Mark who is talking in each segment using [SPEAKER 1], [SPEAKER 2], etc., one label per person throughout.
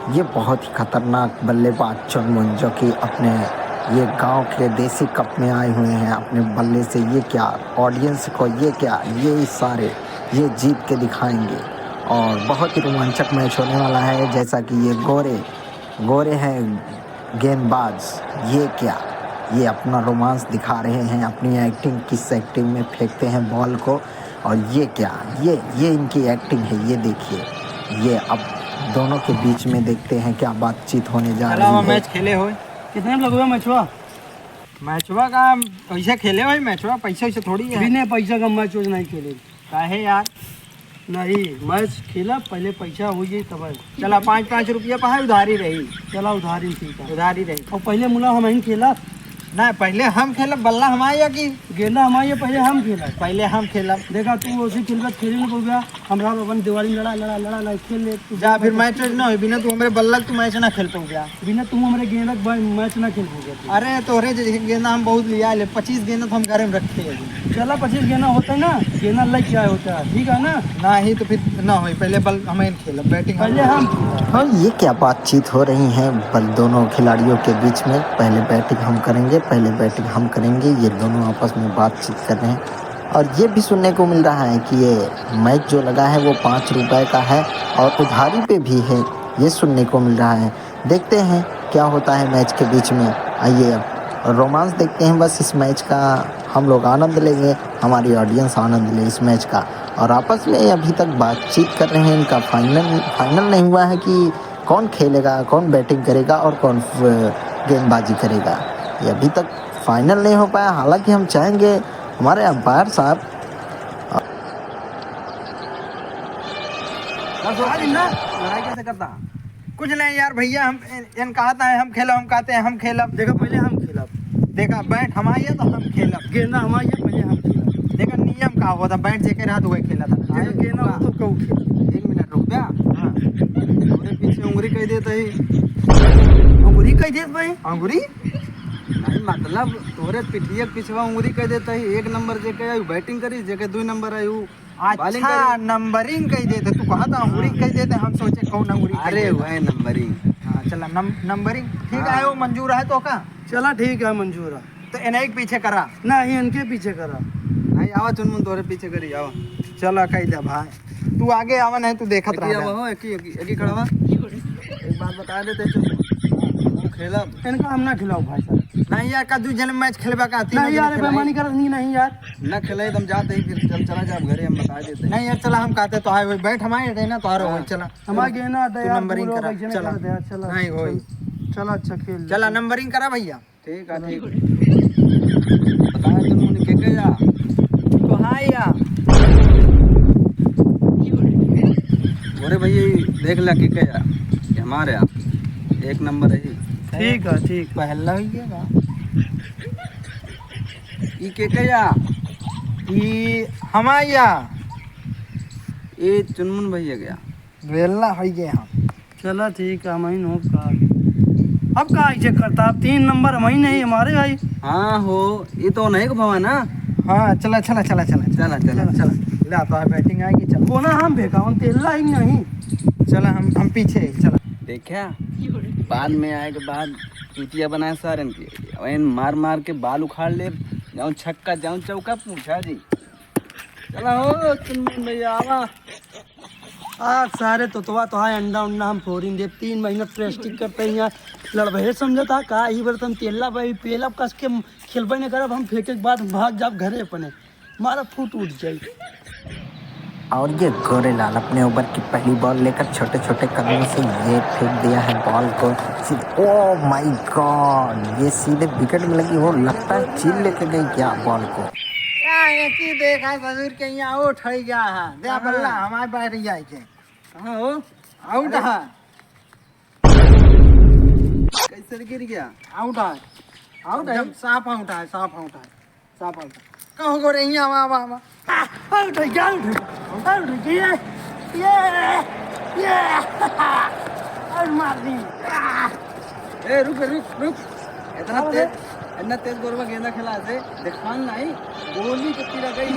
[SPEAKER 1] ये बहुत ही खतरनाक बल्लेबाज चुनमुन जो कि अपने ये गांव के देसी कप में आए हुए हैं अपने बल्ले से। ये क्या ऑडियंस को, ये क्या, ये सारे ये जीत के दिखाएंगे और बहुत ही रोमांचक मैच होने वाला है। जैसा कि ये गोरे गोरे हैं गेंदबाज, ये क्या, ये अपना रोमांस दिखा रहे हैं, अपनी एक्टिंग, किस एक्टिंग में फेंकते हैं बॉल को। और ये क्या, ये इनकी एक्टिंग है। ये देखिए, ये अब दोनों के बीच में देखते हैं क्या बातचीत होने जा रही है।
[SPEAKER 2] मैच खेले हो
[SPEAKER 3] कितने में लगवा मैचवा
[SPEAKER 2] का पैसा खेले हो मैचवा, पैसा वैसे थोड़ी है।
[SPEAKER 3] बिना पैसा का मैच नहीं खेले।
[SPEAKER 2] काहे यार?
[SPEAKER 3] नहीं, मैच खेला पहले पैसा हो जाए तब।
[SPEAKER 2] चला 5-5 रुपया पर उधारी रही।
[SPEAKER 3] चला उधारी ठीक है,
[SPEAKER 2] उधारी रही।
[SPEAKER 3] और पहले मुला हम ही खेला
[SPEAKER 2] ना, पहले हम खेला बल्ला हमारे की
[SPEAKER 3] गेंदा हमारे पहले हम खेला।
[SPEAKER 2] पहले हम खेला।
[SPEAKER 3] देखा तू उसी खेल खेल नहीं हो गया, हमरा अपन दिवाली लड़ा लड़ा लड़ा लड़ा खेल ले तू
[SPEAKER 2] जा फिर मैच ना हो बिना तू हमारे बल्ला तू मैच ना खेल पाऊ गया।
[SPEAKER 3] बिना तुम हमारे गेंदा मैच ना खेल पाओगे।
[SPEAKER 2] अरे तोहरे गेंदा हम बहुत लिया ले, 25 गेंदा तो हम घर में रखे हैं।
[SPEAKER 3] चला 25 गेंदा होता है ना, गेंदा लग क्या होता है, ठीक है ना।
[SPEAKER 2] ना ही तो फिर ना हो, पहले बल हमें खेला बैटिंग
[SPEAKER 3] पहले हम।
[SPEAKER 1] हाँ, ये क्या बातचीत हो रही है बल दोनों खिलाड़ियों के बीच में। पहले बैटिंग हम करेंगे, पहले बैटिंग हम करेंगे, ये दोनों आपस में बातचीत कर रहे हैं। और ये भी सुनने को मिल रहा है कि ये मैच जो लगा है वो 5 रुपए का है और उधारी पे भी है, ये सुनने को मिल रहा है। देखते हैं क्या होता है मैच के बीच में। आइए अब रोमांस देखते हैं बस इस मैच का। हम लोग आनंद लेंगे, हमारी ऑडियंस आनंद ले इस मैच का। और आपस में अभी तक बातचीत कर रहे हैं, इनका फाइनल नहीं हुआ है कि कौन खेलेगा, कौन बैटिंग करेगा और कौन गेंदबाजी करेगा। ये अभी तक फाइनल नहीं हो पाया। हालांकि हम चाहेंगे हमारे अंपायर साहब
[SPEAKER 2] लड़ाई कैसे करता कुछ नहीं यार भैया, हम इन कहता है हम खेला, हम कहते हैं हम खेला।
[SPEAKER 3] देखा पहले हम खेला,
[SPEAKER 2] देखा बैट हमारे तो हम खेला,
[SPEAKER 3] गेंदा हमारे पहले हम खेला।
[SPEAKER 2] देखा नियम का हुआ था, बैट जेके रात हुए खेला था।
[SPEAKER 3] देखा गेंदा हो तो क्यों खेला।
[SPEAKER 2] 1 मिनट रुक गया। हाँ, थोड़े पीछे उंगली कह देता ही।
[SPEAKER 3] अंगूरी कह देत भाई।
[SPEAKER 2] अंगूरी नहीं मतलब तोरे पिटिया पिछवा उंगली कह देता ही। 1 नंबर जेके आई बैटिंग करी, जेके 2 नंबर आई वो अच्छा नंबरिंग कह देते। तू कहा था अंगूरी कह देते, हम सोचे कौन अंगूरी। अरे वह नंबरिंग। हाँ चला नंबरिंग ठीक है, वो मंजूर है तो का।
[SPEAKER 3] चला ठीक है, मंजूर है।
[SPEAKER 2] तो इन्हें एक पीछे करा
[SPEAKER 3] नहीं, इनके पीछे करा।
[SPEAKER 2] नहीं आवा चुनमुन तोरे पीछे करी आवा। चला कह दे भाई, तू आगे आवा नहीं तू देखत रहा हो। एक ही खड़ा हुआ। एक बात बता देते चुनमुन, खेला
[SPEAKER 3] इनका हम ना खिलाओ भाई साहब।
[SPEAKER 2] नहीं यार, का दू जन मैच खेलबा का
[SPEAKER 3] नहीं यार, बेईमानी करत नहीं यार।
[SPEAKER 2] ना खेले तुम जाते ही फिर चला जा घरे, हम बता देते। नहीं यार चला, हम कहते तो आए बैठ हमारे रहे ना तो हो। चला
[SPEAKER 3] हमारे गेना
[SPEAKER 2] तू नंबरिंग करा। चला
[SPEAKER 3] चला
[SPEAKER 2] नहीं होई,
[SPEAKER 3] चला अच्छा खेल।
[SPEAKER 2] चला नंबरिंग करा भैया। ठीक है ठीक। बताया तुम के जा तो हां या अरे भैया देख ला के या हमारे यहाँ 1 नंबर है।
[SPEAKER 3] ठीक है ठीक।
[SPEAKER 2] पहला ही है ई के या ई हमाया ये चुनमुन भैया गया वेला हो गया। हम
[SPEAKER 3] चला ठीक है, हम ही नो का अब का ऐसे करता। अब 3 नंबर हम ही नहीं हमारे भाई।
[SPEAKER 2] हाँ हो, ये तो नहीं को भवा ना। हाँ चला चला चला चला चला चला चला ले तो बैटिंग आएगी। चल
[SPEAKER 3] वो ना हम फेंका, हम तेला ही नहीं।
[SPEAKER 2] चला हम पीछे चला। देखा बाद में आए के बाद चूतिया बनाए सारन की वैन मार मार के बाल उखाड़ ले, जाऊँ छक्का जाऊँ चौका पूछा जी। चला हो चुनमुन भैया आवा।
[SPEAKER 3] आज सारे तोतवा तो है अंडा उंडा हम फोरिन दे। 3 महीना प्रेस्टिक करते हैं यहाँ लड़बहे समझता का ही बर्तन तेला भाई पेला कस के खेलबे नहीं करब। हम फेंके के बाद भाग जाब घरे अपने, मारा फूट उठ जाई।
[SPEAKER 1] और ये गोरेलाल अपने ओवर की पहली बॉल लेकर छोटे छोटे कदमों से ये फेंक दिया है बॉल को सीधे। ओह माय गॉड, ये सीधे विकेट में लगी। वो लगता है चील लेके गई क्या बॉल को।
[SPEAKER 2] एक ही देखा ससुर के यहाँ उठ ही गया है। दे बल्ला हमारे बैठ जाए के। कहाँ हो? आउट है। कैसे गिर गया? आउट है। आउट है, साफ आउट है, साफ आउट है, साफ आउट है। कहाँ गो रही है? आवा आवा आवा।
[SPEAKER 3] आउट है क्या? आउट है ये और मार दी।
[SPEAKER 2] ए रुक रुक रुक, इतना तेज गोरवा गेंदा खेला से दिखान नहीं, गोली कितनी लग गई।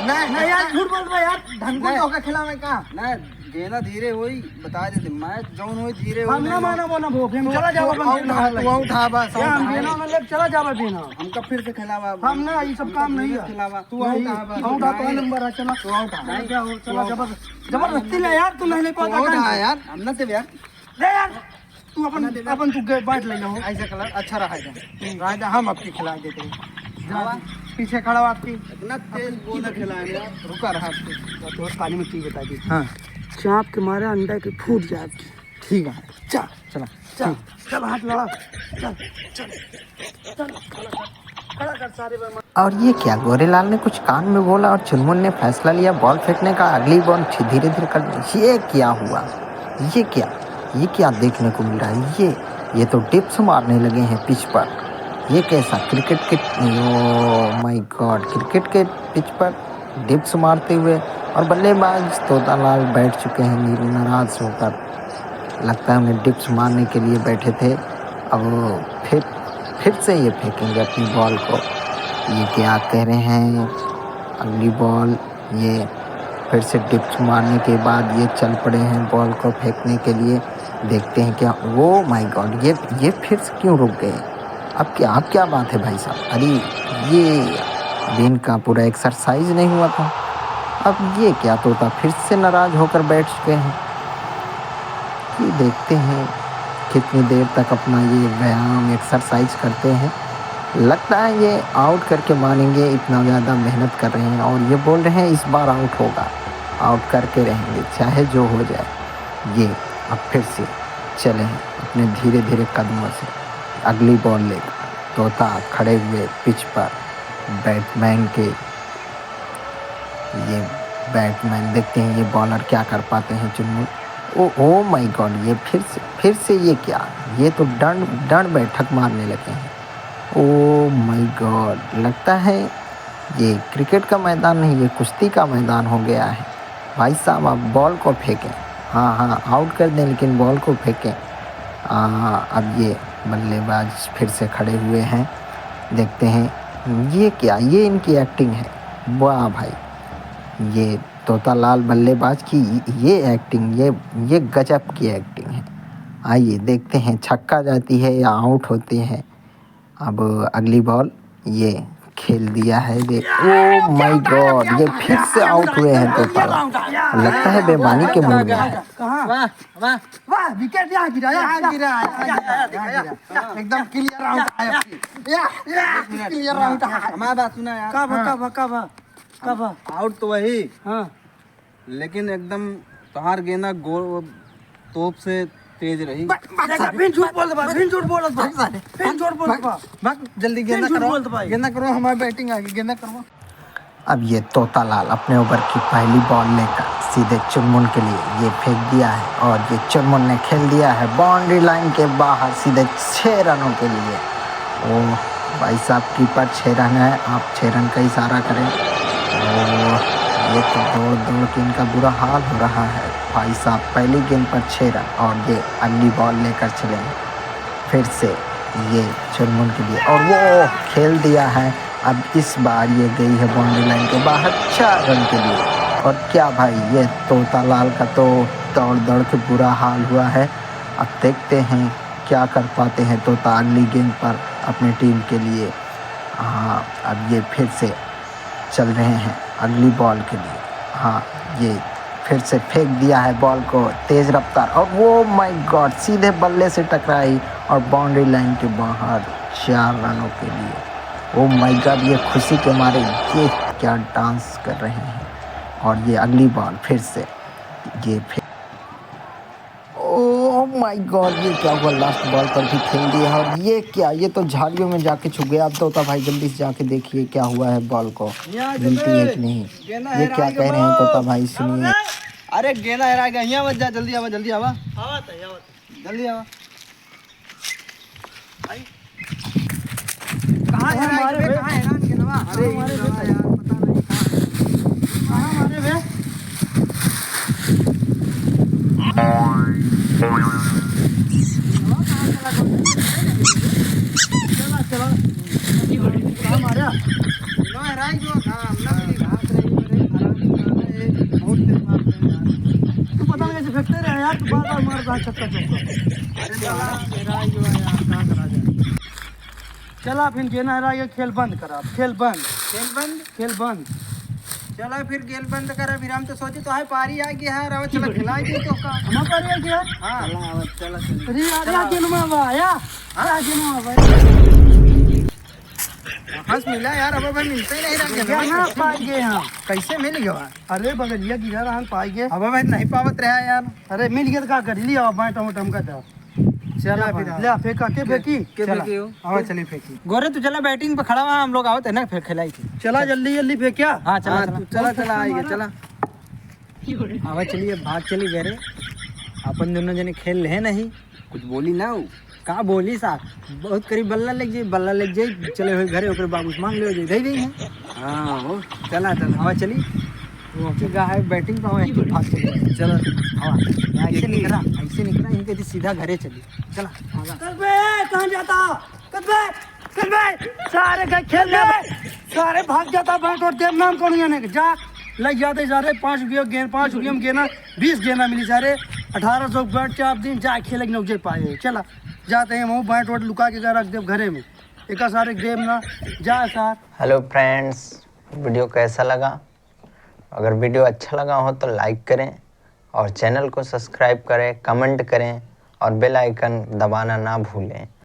[SPEAKER 2] नहीं नहीं यार झूठ बोल रहा यार, ढंग को होकर खेला मैं का। नहीं गेना धीरे होई बता देते मैं जौन होई धीरे होई
[SPEAKER 3] हम ना माना बोना भूख हम चला जाओ अपन
[SPEAKER 2] तू उठा बस
[SPEAKER 3] हम गेना में ले चला जाओ बिना
[SPEAKER 2] हमका फिर से खिलावा
[SPEAKER 3] हम ना ये सब काम नहीं है
[SPEAKER 2] खिलावा तू
[SPEAKER 3] उठा तो नंबर है चला
[SPEAKER 2] तू उठा
[SPEAKER 3] नहीं क्या हो चला जबरदस्ती ले यार तू नहीं ले पाता
[SPEAKER 2] उठा यार हम ना ते यार
[SPEAKER 3] ले यार तू अपन तू बैठ ले जाओ
[SPEAKER 2] ऐसा कलर अच्छा रहा हम आपकी खिला देते हैं पीछे खड़ा हो आपकी इतना तेज बोला खिलाएंगे रुका रहा आपकी
[SPEAKER 3] तो पानी में की बता दी
[SPEAKER 2] हाँ
[SPEAKER 3] चाप के मारे अंडा के फूट जाए आपकी
[SPEAKER 2] ठीक है
[SPEAKER 3] चल
[SPEAKER 2] चला
[SPEAKER 3] चल चल हाथ लड़ा चल चल चल खड़ा कर सारे बेईमान।
[SPEAKER 1] और ये क्या, गोरेलाल ने कुछ कान में बोला और चुनमुन ने फैसला लिया बॉल फेंकने का। अगली बॉल धीरे धीरे कर, ये क्या हुआ, ये क्या देखने को मिल रहा है। ये तो डिप्स मारने लगे हैं पिच पर। ये कैसा क्रिकेट के, ओ माय गॉड, क्रिकेट के पिच पर डिप्स मारते हुए। और बल्लेबाज तोतालाल बैठ चुके हैं नाराज होकर। लगता है उन्हें डिप्स मारने के लिए बैठे थे। अब फिर से ये फेंकेंगे अपनी बॉल को। ये क्या कह रहे हैं, अगली बॉल, ये फिर से डिप्स मारने के बाद ये चल पड़े हैं बॉल को फेंकने के लिए। देखते हैं क्या, ओ माय गॉड, ये फिर से क्यों रुक गए। अब क्या बात है भाई साहब। अरे ये दिन का पूरा एक्सरसाइज नहीं हुआ था। अब ये क्या तोता फिर से नाराज होकर बैठ चुके हैं। कि देखते हैं कितनी देर तक अपना ये व्यायाम एक्सरसाइज करते हैं। लगता है ये आउट करके मानेंगे, इतना ज़्यादा मेहनत कर रहे हैं। और ये बोल रहे हैं इस बार आउट होगा, आउट करके रहेंगे चाहे जो हो जाए। ये अब फिर से चले हैं अपने धीरे धीरे कदमों से अगली बॉल लेकर। तोता खड़े हुए पिच पर, बैट्समैन के, ये बैट्समैन देखते हैं ये बॉलर क्या कर पाते हैं। चुनमुन, ओ माय गॉड, ये फिर से ये क्या, ये तो दंड बैठक मारने लगे हैं। ओ माय गॉड, लगता है ये क्रिकेट का मैदान नहीं, ये कुश्ती का मैदान हो गया है। भाई साहब आप बॉल को फेंकें, हाँ आउट कर दें, लेकिन बॉल को फेंकें। अब ये बल्लेबाज फिर से खड़े हुए हैं। देखते हैं ये क्या, ये इनकी एक्टिंग है। वाह भाई, ये तोतालाल बल्लेबाज की ये एक्टिंग, ये गजब की एक्टिंग है। आइए देखते हैं छक्का जाती है या आउट होते हैं। अब अगली बॉल ये खेल दिया है। ओ माय गॉड, ये फिर से आउट हुए हैं तोतालाल। लगता है बेईमानी के मूड में है।
[SPEAKER 3] वाह विकेट यहाँ गिरा
[SPEAKER 2] एकदम क्लियर आउट आया। Clear out. हमारी बात सुना यार।
[SPEAKER 3] कब
[SPEAKER 2] आउट तो वही,
[SPEAKER 3] हाँ,
[SPEAKER 2] लेकिन एकदम तोहार गेंदा गोल तोप से तेज रही।
[SPEAKER 3] फिर झूठ बोल
[SPEAKER 2] जल्दी गेंदा करो, हमारी बैटिंग आ गई, गेंदा करो।
[SPEAKER 1] अब ये तोतालाल अपने ओवर की पहली बॉल लेकर सीधे चुनमुन के लिए ये फेंक दिया है। और ये चुनमुन ने खेल दिया है बाउंड्री लाइन के बाहर सीधे 6 रनों के लिए। ओ भाई साहब, कीपर 6 रन है, आप 6 रन का इशारा करें। और ये तो दौड़ के इनका बुरा हाल हो रहा है। भाई साहब पहली गेंद पर 6 रन। और ये अगली बॉल लेकर चले फिर से ये चुनमुन के लिए, और वो खेल दिया है। अब इस बार ये गई है बाउंड्री लाइन के बाहर 4 रन के लिए। और क्या भाई, ये तोतालाल का तो दौड़ के बुरा हाल हुआ है। अब देखते हैं क्या कर पाते हैं तोता अगली गेंद पर अपनी टीम के लिए। हाँ, अब ये फिर से चल रहे हैं अगली बॉल के लिए। हाँ, ये फिर से फेंक दिया है बॉल को तेज़ रफ्तार, और वो माय गॉड सीधे बल्ले से टकराई और बाउंड्री लाइन के बाहर 4 रनों के लिए। ओ माय गॉड, ये खुशी के मारे ये क्या डांस कर रहे हैं। और ये अगली बॉल फिर से ये ओ माय गॉड, ये क्या हुआ, लास्ट बॉल पर भी खेल दिया। और ये क्या, ये तो झाड़ियों में जाके छुप गया। अब तोता भाई जल्दी से जाके देखिए क्या हुआ है, बॉल को मिलती है कि नहीं। ये क्या कह रहे हैं तोता भाई, सुनिए।
[SPEAKER 2] अरे गेंदा हेरा गया, यहाँ मत जा, जल्दी आवा जल्दी आवा। कहाँ हेरा गेंदवा? अरे यार पता नहीं कहाँ मारे बे। तू पता
[SPEAKER 3] मार कहाँ छक्का चौका।
[SPEAKER 2] अरे साला मेरा ही जो है यार, कहाँ करा जाए।
[SPEAKER 3] चला फिर गेना हरा ये खेल बंद करा, खेल बंद,
[SPEAKER 2] खेल बंद।
[SPEAKER 3] खेल बंद।
[SPEAKER 2] चला फिर खेल बंद करा। फिर हम तो सोचे तो है पारी आ गया है, रवा चला खिलाई दे तो का।
[SPEAKER 3] हम कर रहे क्या?
[SPEAKER 2] हाँ चला चला।
[SPEAKER 3] अरे आजा गेनमा आया, आ गेनमा
[SPEAKER 2] हंस मिला यार, अब भाई मिलते ही नहीं रहा।
[SPEAKER 3] क्या ना पाई गए हम।
[SPEAKER 2] कैसे मिल गया?
[SPEAKER 3] अरे बगलिया गिरा हम पाई गए।
[SPEAKER 2] अब भाई नहीं पावत रहा यार।
[SPEAKER 3] अरे मिल गया तो क्या कर लिया बाएं टमटम का था।
[SPEAKER 2] चला फिर
[SPEAKER 3] ले फेंका के फेंकी।
[SPEAKER 2] चला आवा चली फेंकी। गोरे तू चला बैटिंग पे खड़ा हुआ, हम लोग आवत है ना फिर खिलाई थी।
[SPEAKER 3] चला जल्दी जल्दी फेंकिया।
[SPEAKER 2] हाँ चला चला चला आइए चला। आवा चलिए भाग चली घरे। अपन दोनों जने खेल रहे नहीं, कुछ बोली ना हो। का बोली साहब, बहुत करीब बल्ला लग जाए चले हुए घरे ओकर बाबू से मांग ले दे दे है। हाँ वो चला चला आवा चली। वो जगह है बैटिंग पे, वहीं तो भाग चली। चलो आवा ऐसे निकला इनके थी सीधा घरे चली। चला आवा।
[SPEAKER 3] कबे कहाँ जाता? कबे सारे का खेल ले, सारे भाग जाता बैट और देव नाम कौन जाने जा लग जाते सारे 5 रुपये गेंद, 5 रुपये में गेना 20 गेंदा मिली सारे 1800 बैठ के आप दिन जा खेल नौजे पाए। चला जाते हैं वो बैट वोट लुका के रख दे घरे में, एक सारे गेम ना जा साथ।
[SPEAKER 4] हेलो फ्रेंड्स, वीडियो कैसा लगा? अगर वीडियो अच्छा लगा हो तो लाइक करें और चैनल को सब्सक्राइब करें, कमेंट करें और बेल आइकन दबाना ना भूलें।